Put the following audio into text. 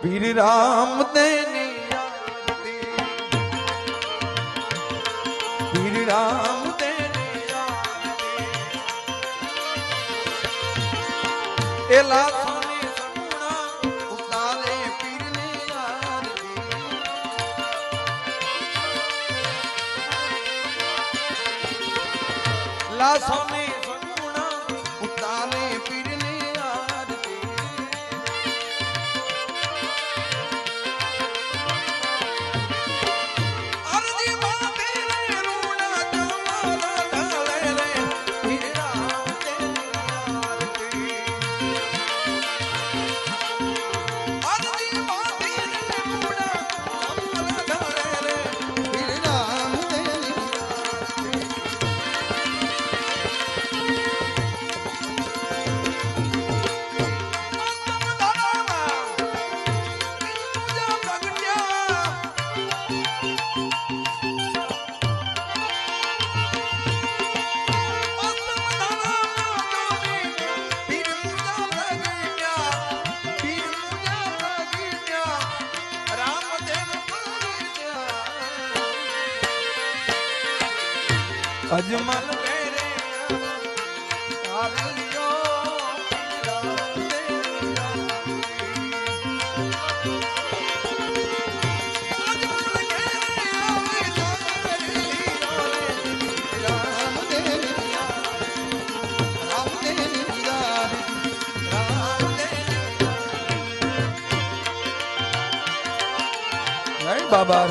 પીર રામ તેની આરતી, પીર રામ તેની આરતી, એ લાખોની સગુણા ઉતારે પીરની આરતી, લાખોની સગુણા ઉતારે પીરની આરતી, અરજી માથે રે રૂડા તમારા ઢાળે રે પીર રામ તેની આરતી, અરજી માથે રે રૂડા તમારા ઢાળે રે પીર રામ તેની આરતી, અજમલ મેરે આરલિયો રામ તેરી આરતી, અજમલ મેરે આરલિયો રામ તેરી આરતી, રામ તેરી આરતી, રામ તેરી આરતી, જય બાબા।